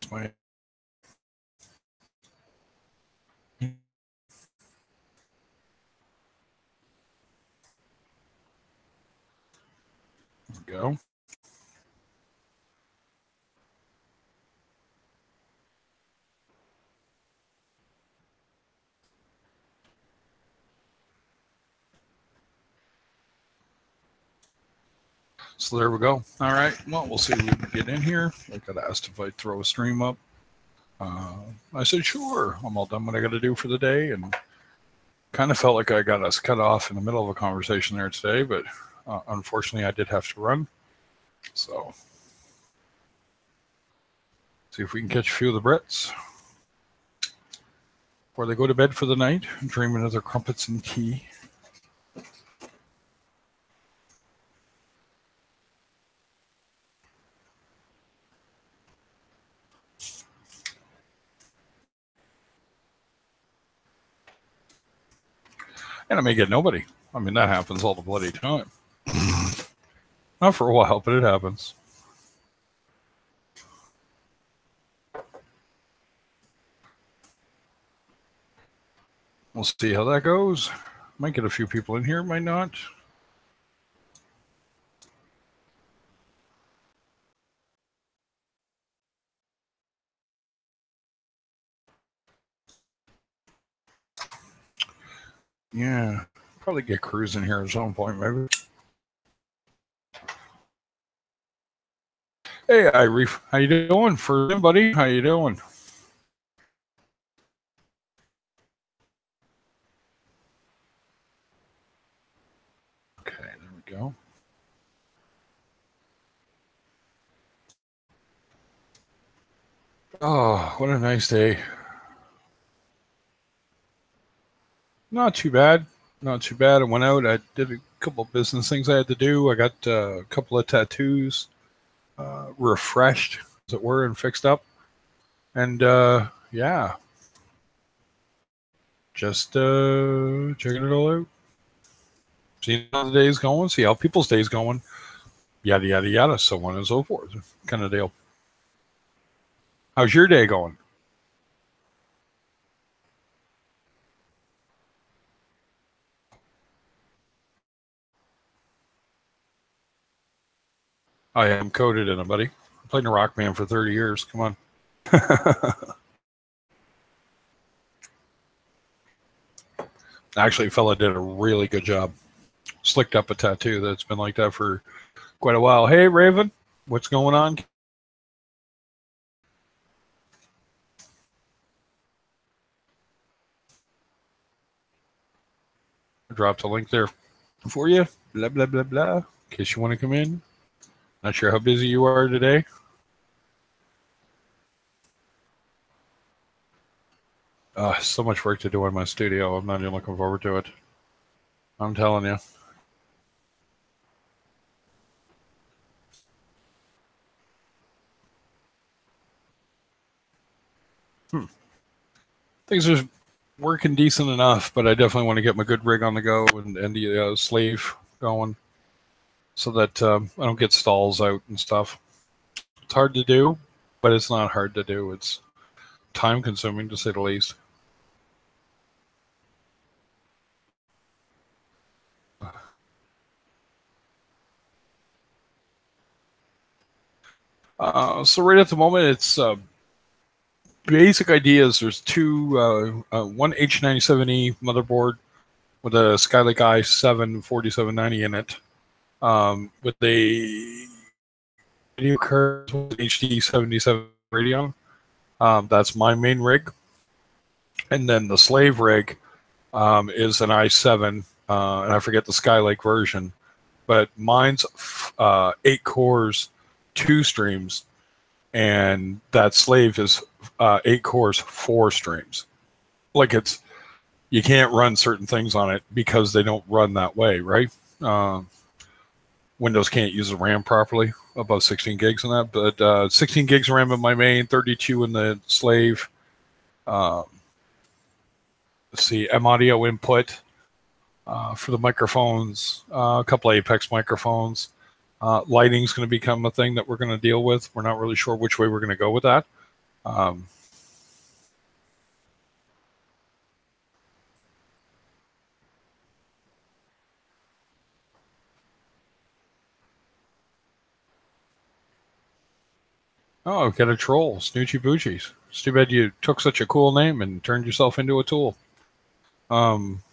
Wait. Go. So there we go. All right. Well, we'll see if we can get in here. I got asked if I'd throw a stream up. I said, sure. I'm all done what I got to do for the day. And kind of felt like I got us cut off in the middle of a conversation there today. But unfortunately, I did have to run. So see if we can catch a few of the Brits before they go to bed for the night, dreaming of their crumpets and tea. And I may get nobody. I mean, that happens all the bloody time. Not for a while, but it happens. We'll see how that goes. Might get a few people in here, might not. Yeah, probably get cruising here at some point, maybe. Hey, Reef, how you doing? For anybody, how you doing? Okay, there we go. Oh, what a nice day. Not too bad. Not too bad. I went out. I did a couple of business things I had to do. I got a couple of tattoos refreshed, as it were, and fixed up. And yeah, just checking it all out. See how the day's going. See how people's day's going. Yada, yada, yada, so on and so forth. Kind of deal. How's your day going? I am coded in it, buddy. I played in a rock band for 30 years. Come on. Actually, fella did a really good job. Slicked up a tattoo that's been like that for quite a while. Hey, Raven, what's going on? I dropped a link there for you. Blah, blah, blah, blah. In case you want to come in. Not sure how busy you are today. So much work to do in my studio. I'm not even looking forward to it. I'm telling you. Things are working decent enough, but I definitely want to get my good rig on the go and the slave going so that I don't get stalls out and stuff. It's hard to do, but it's not hard to do. It's time consuming, to say the least. So right at the moment, it's basic ideas. There's one H97E motherboard with a Skylake i7 4790 in it, with a video card HD 77 Radeon. That's my main rig, and then the slave rig is an i7, and I forget the Skylake version, but mine's 8 cores, 2 streams, and that slave is 8 cores, 4 streams. Like, it's you can't run certain things on it because they don't run that way, right? Uh, Windows can't use the RAM properly above 16 gigs in that, but 16 gigs of RAM in my main, 32 in the slave. Um, let's see, M audio input for the microphones, a couple of Apex microphones. Lighting's going to become a thing that we're going to deal with. We're not really sure which way we're going to go with that. Um, oh, get a troll, Snoochie Boochies. It's too bad you took such a cool name and turned yourself into a tool. Um,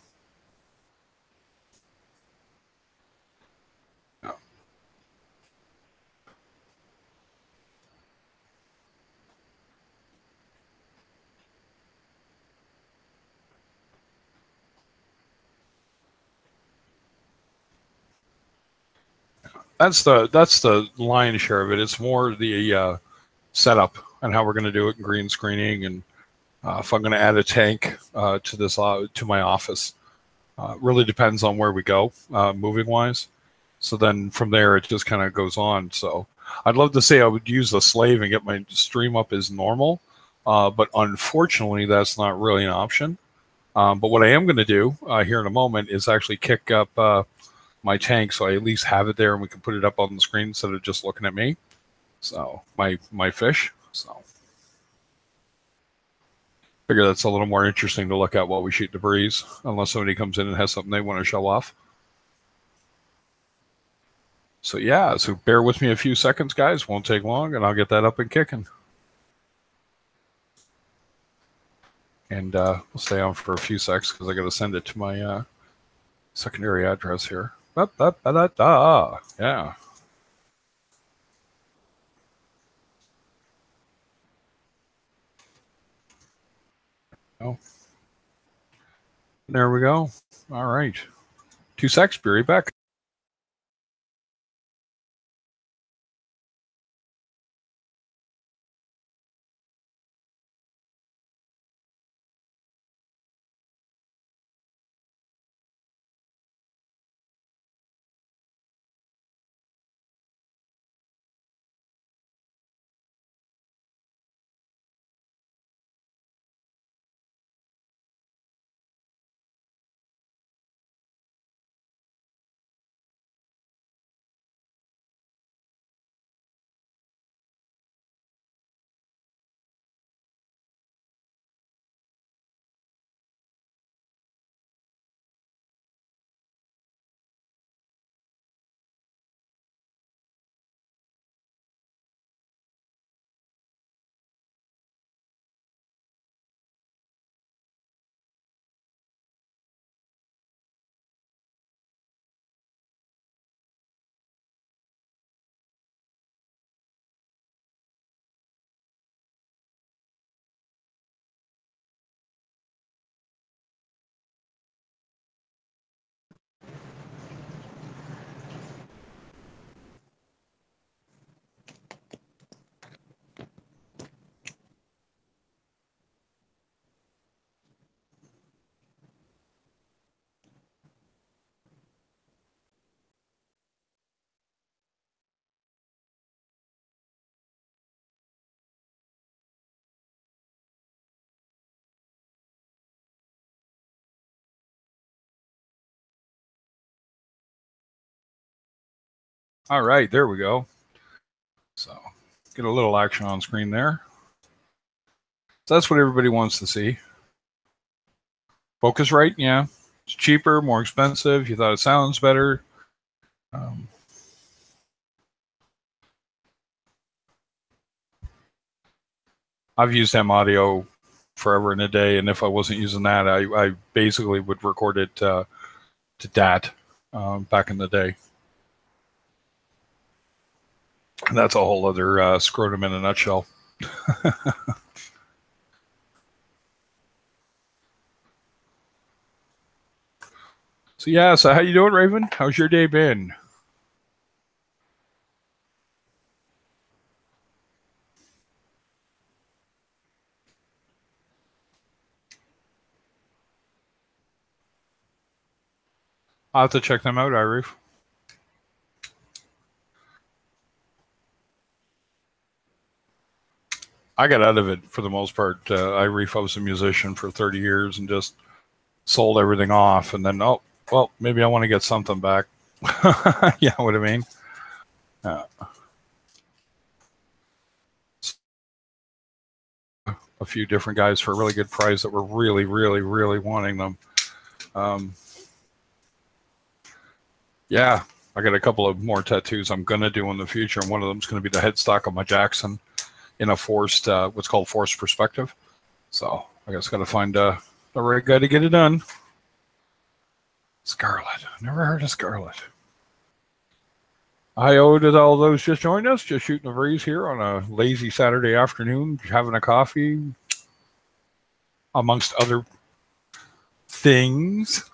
that's the lion's share of it. It's more the setup and how we're going to do it, and green screening, and if I'm going to add a tank to this to my office. Really depends on where we go, moving wise. So then from there, it just kind of goes on. So I'd love to say I would use a slave and get my stream up as normal, but unfortunately, that's not really an option. But what I am going to do here in a moment is actually kick up my tank, so I at least have it there, and we can put it up on the screen instead of just looking at me. So my fish. So figure that's a little more interesting to look at while we shoot debris, unless somebody comes in and has something they want to show off. So yeah, so bear with me a few seconds, guys. Won't take long, and I'll get that up and kicking. And we'll stay on for a few seconds because I got to send it to my secondary address here. Yeah. Oh, there we go. All right. 2 secs. Be right back. All right, there we go. So get a little action on screen there. So that's what everybody wants to see. Focusrite, yeah. It's cheaper, more expensive. You thought it sounds better. Um, I've used M audio forever and a day, and if I wasn't using that, I basically would record it to DAT back in the day. And that's a whole other scrotum in a nutshell. So yeah, so how you doing, Raven? How's your day been? I'll have to check them out, Reef. I got out of it for the most part. Reef, I was a musician for 30 years and just sold everything off. And then, oh, well, maybe I want to get something back. You know what I mean? A few different guys for a really good price that were really, really, really wanting them. Yeah, I got a couple of more tattoos I'm going to do in the future, and one of them is going to be the headstock of my Jackson in a forced, what's called forced perspective. So I just got to find the right guy to get it done. Scarlet. Never heard of Scarlet. Hi, to all those just joined us, just shooting a breeze here on a lazy Saturday afternoon, having a coffee, amongst other things.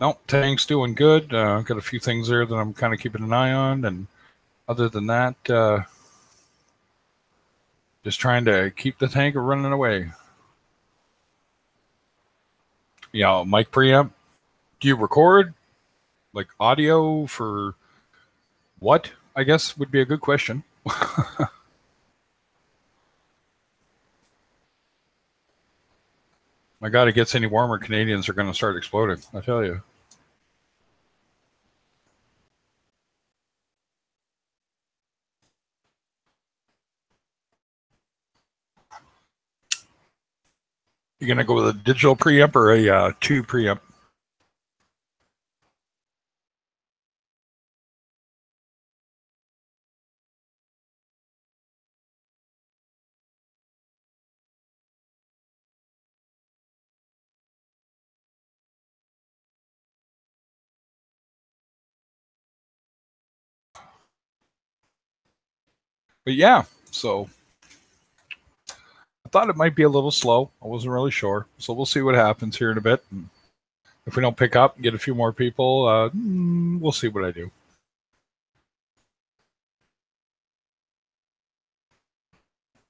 No, tank's doing good. Got a few things there that I'm kind of keeping an eye on, and other than that, just trying to keep the tank running away. Yeah, mic preamp. Do you record like audio for what? I guess would be a good question. My God, it gets any warmer, Canadians are going to start exploding. I tell you. You're going to go with a digital preamp or a tube preamp? But yeah, so I thought it might be a little slow. I wasn't really sure. So we'll see what happens here in a bit. And if we don't pick up and get a few more people, we'll see what I do.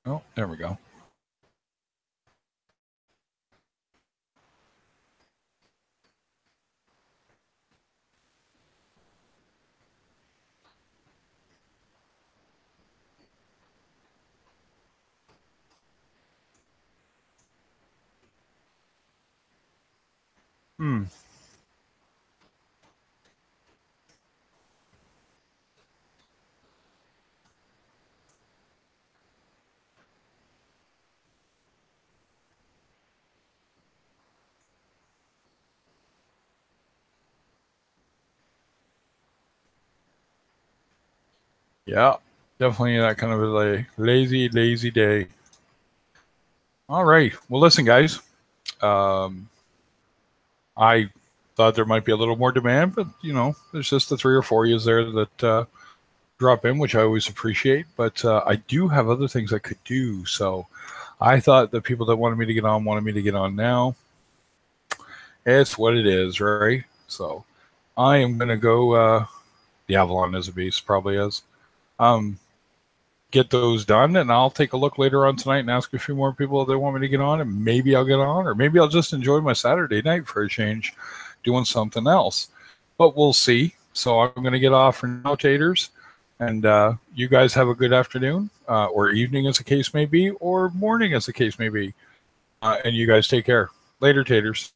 Oh, there we go. Yeah, definitely that kind of a lazy day. All right. Well, listen, guys. I thought there might be a little more demand, but there's just the 3 or 4 years there that drop in, which I always appreciate. But I do have other things I could do. So I thought the people that wanted me to get on now. It's what it is, right? So I am going to go. The Avalon is a beast, probably is. Get those done, and I'll take a look later on tonight and ask a few more people if they want me to get on, and maybe I'll get on, or maybe I'll just enjoy my Saturday night for a change doing something else. But we'll see. So I'm going to get off for now, taters, and you guys have a good afternoon, or evening as the case may be, or morning as the case may be, and you guys take care. Later, taters.